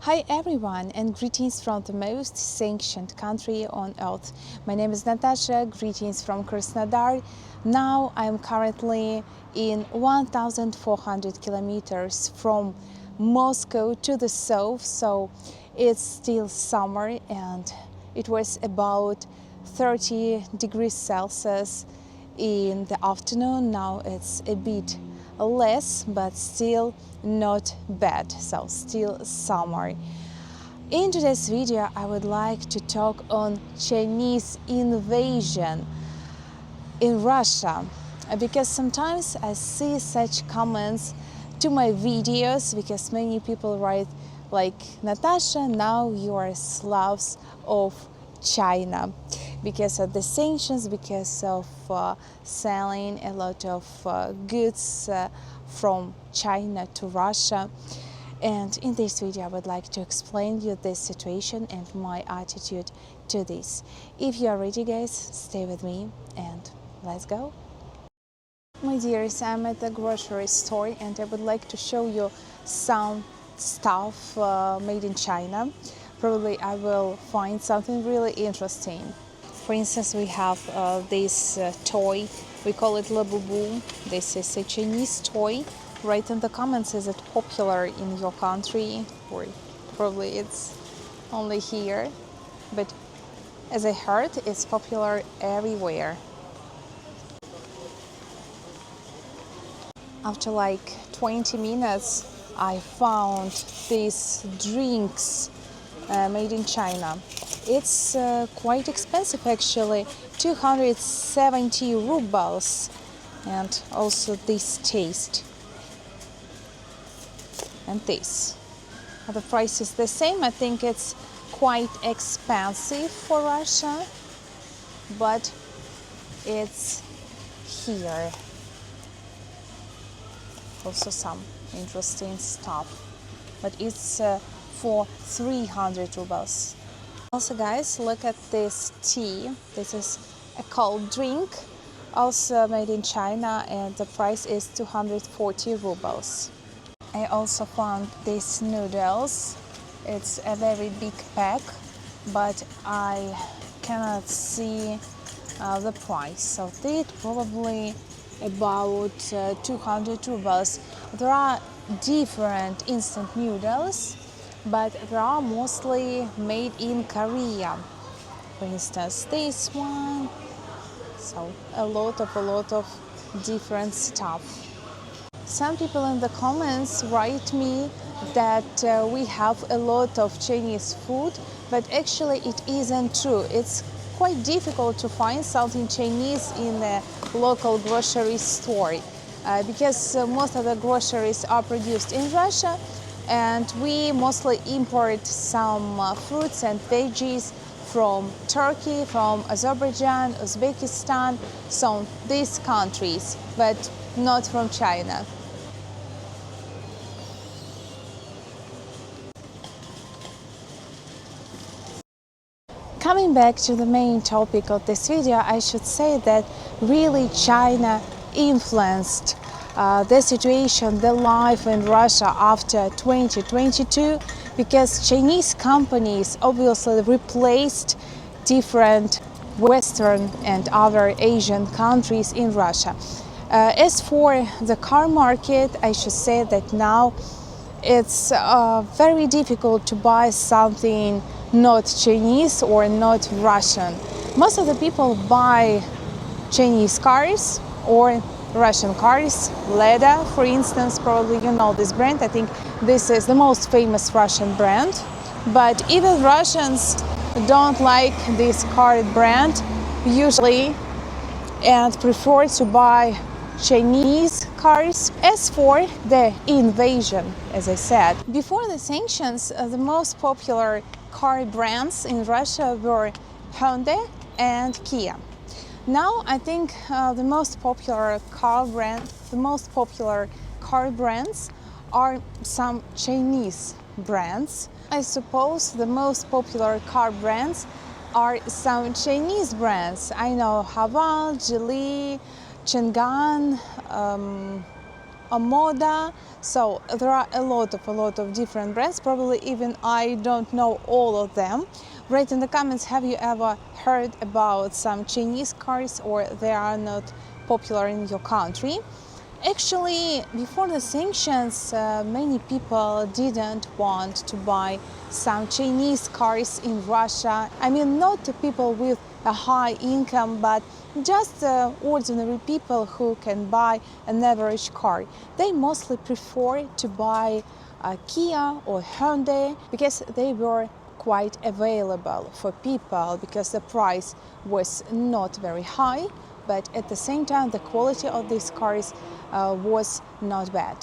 Hi everyone, and greetings from the most sanctioned country on earth. My name is Natasha, greetings from Krasnodar. Now I am currently in 1,400 kilometers from Moscow to the south, so it's still summer and it was about 30 degrees Celsius in the afternoon. Now it's a bit less, but still not bad, so still summer. In today's video I would like to talk on Chinese invasion in Russia, because sometimes I see such comments to my videos, because many people write like, Natasha, now you are slaves of China because of the sanctions, because of selling a lot of goods from China to Russia. And in this video I would like to explain you this situation and my attitude to this. If you are ready, guys, stay with me and let's go. My dears, I'm at the grocery store and I would like to show you some stuff made in China. Probably I will find something really interesting. For instance, we have this toy, we call it Labubu. This is a Chinese toy. Write in the comments, is it popular in your country, or probably it's only here, but as I heard, it's popular everywhere. After like 20 minutes, I found these drinks made in China. It's quite expensive actually, 270 rubles, and also this taste and this. The price is the same. I think it's quite expensive for Russia, but it's here. Also some interesting stuff, but it's for 300 rubles. Also, guys, look at this tea. This is a cold drink, also made in China, and the price is 240 rubles. I also found these noodles. It's a very big pack, but I cannot see the price. So it probably about 200 rubles. There are different instant noodles, but they are mostly made in Korea. For instance, this one. So a lot of different stuff. Some people in the comments write me that we have a lot of Chinese food, but actually it isn't true. It's quite difficult to find something Chinese in a local grocery store because most of the groceries are produced in Russia, and we mostly import some fruits and veggies from Turkey, from Azerbaijan, Uzbekistan, so these countries, but not from China. Coming back to the main topic of this video, I should say that really China influenced the situation, the life in Russia after 2022, because Chinese companies obviously replaced different Western and other Asian countries in Russia. As for the car market, I should say that now it's very difficult to buy something not Chinese or not Russian. Most of the people buy Chinese cars or Russian cars. Lada, for instance, probably you know this brand. I think this is the most famous Russian brand. But even Russians don't like this car brand usually and prefer to buy Chinese cars. As for the invasion, as I said, before the sanctions, the most popular car brands in Russia were Hyundai and Kia. Now I think the most popular car brands are some Chinese brands. I suppose the most popular car brands are some Chinese brands. I know Haval, Geely, Chang'an, a moda. So there are a lot of different brands. Probably even I don't know all of them. Write in the comments, have you ever heard about some Chinese cars, or they are not popular in your country? Actually, before the sanctions, many people didn't want to buy some Chinese cars in Russia. I mean, not people with a high income, but just ordinary people who can buy an average car. They mostly prefer to buy a Kia or Hyundai because they were quite available for people, because the price was not very high, but at the same time the quality of these cars was not bad.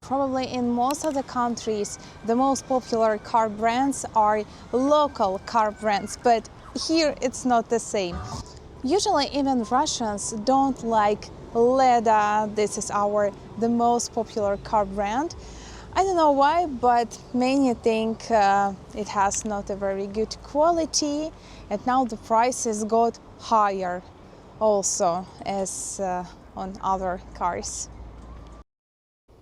Probably in most of the countries the most popular car brands are local car brands, but here it's not the same. Usually even Russians don't like Leda. This is the most popular car brand. I don't know why, but many think it has not a very good quality, and now the prices got higher also as on other cars.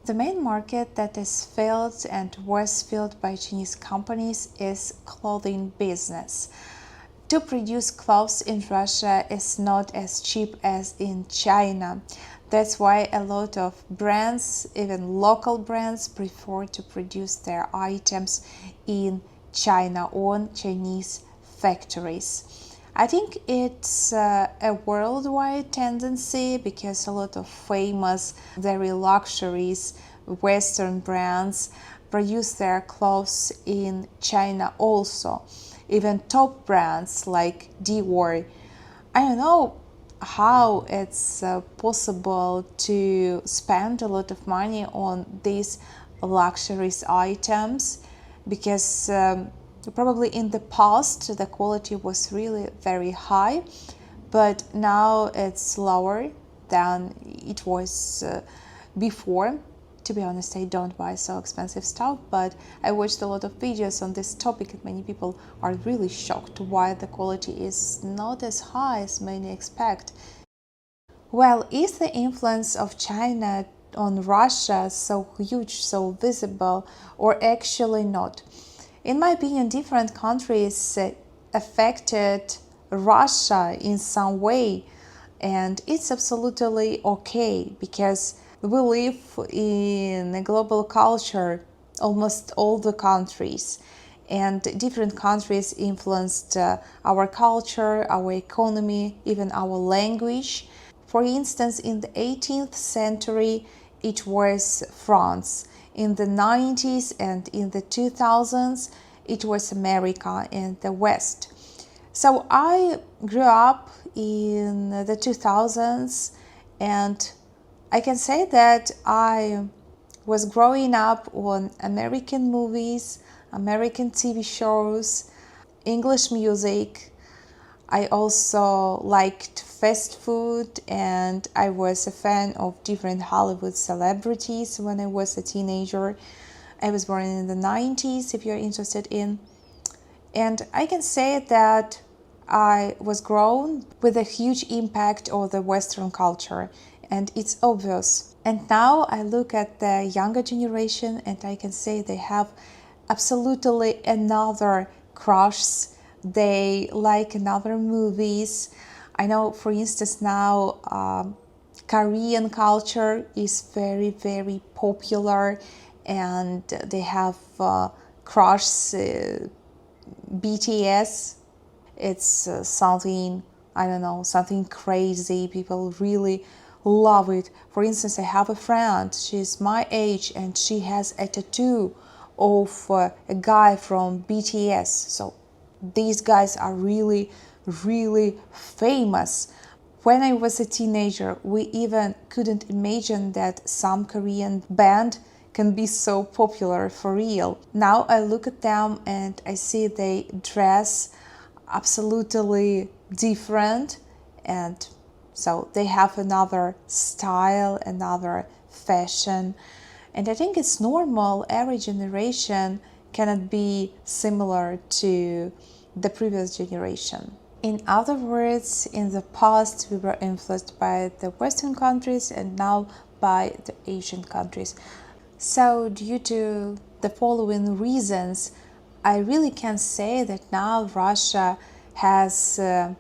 The main market that is filled and was filled by Chinese companies is clothing business. To produce clothes in Russia is not as cheap as in China. That's why a lot of brands, even local brands, prefer to produce their items in China on Chinese factories. I think it's a worldwide tendency, because a lot of famous, very luxurious Western brands produce their clothes in China also. Even top brands like Dior. I don't know how it's possible to spend a lot of money on these luxurious items, because probably in the past the quality was really very high, but now it's lower than it was before. To be honest, I don't buy so expensive stuff, but I watched a lot of videos on this topic, and many people are really shocked why the quality is not as high as many expect. Well, is the influence of China on Russia so huge, so visible, or actually not? In my opinion, different countries affected Russia in some way, and it's absolutely okay, because we live in a global culture, almost all the countries, and different countries influenced our culture, our economy, even our language. For instance, in the 18th century, it was France. In the 90s and in the 2000s, it was America and the West. So I grew up in the 2000s, and I can say that I was growing up on American movies, American TV shows, English music. I also liked fast food, and I was a fan of different Hollywood celebrities when I was a teenager. I was born in the 90s, if you're interested in. And I can say that I was grown with a huge impact of the Western culture, and it's obvious. And now I look at the younger generation, and I can say they have absolutely another crush. They like another movies. I know, for instance, now Korean culture is very, very popular, and they have crush BTS. It's something, I don't know, something crazy. People really love it. For instance, I have a friend, she's my age, and she has a tattoo of a guy from BTS. So these guys are really, really famous. When I was a teenager, we even couldn't imagine that some Korean band can be so popular for real. Now I look at them and I see they dress absolutely different, and so they have another style, another fashion, and I think it's normal. Every generation cannot be similar to the previous generation. In other words, in the past we were influenced by the Western countries, and now by the Asian countries. So due to the following reasons, I really can say that now Russia has a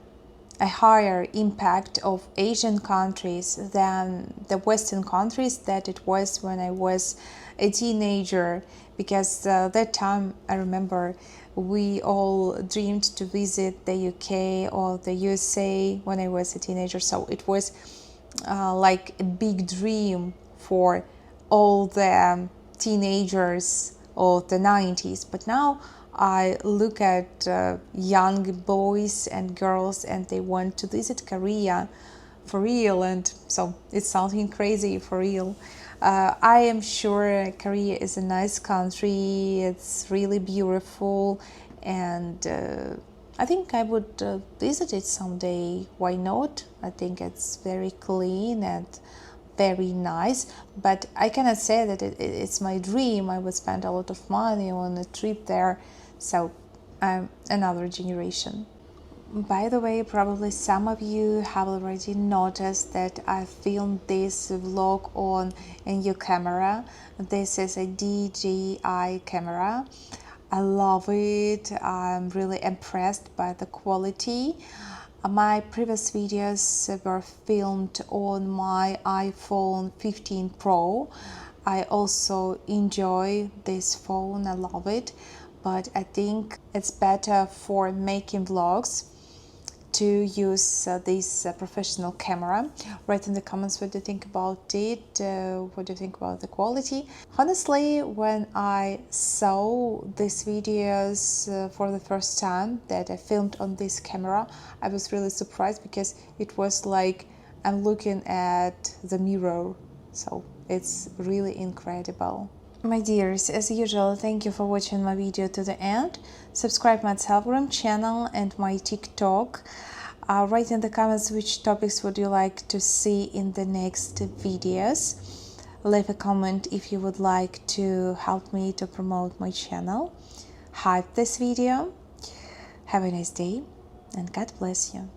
higher impact of Asian countries than the Western countries that it was when I was a teenager, because that time I remember we all dreamed to visit the UK or the USA when I was a teenager, so it was like a big dream for all the teenagers of the 90s. But now I look at young boys and girls and they want to visit Korea for real, and so it's something crazy for real. I am sure Korea is a nice country, it's really beautiful, and I think I would visit it someday. Why not? I think it's very clean and very nice, but I cannot say that it's my dream. I would spend a lot of money on a trip there, so I'm another generation. By the way, probably some of you have already noticed that I filmed this vlog on a new camera. This is a DJI camera. I love it. I'm really impressed by the quality. My previous videos were filmed on my iPhone 15 Pro. I also enjoy this phone, I love it, but I think it's better for making vlogs to use this professional camera. Write in the comments what do you think about it, what do you think about the quality. Honestly, when I saw these videos for the first time that I filmed on this camera, I was really surprised, because it was like I'm looking at the mirror, so it's really incredible. My dears, as usual, thank you for watching my video to the end. Subscribe my Telegram channel and my TikTok. Write in the comments which topics would you like to see in the next videos. Leave a comment if you would like to help me to promote my channel. Hype this video. Have a nice day and God bless you.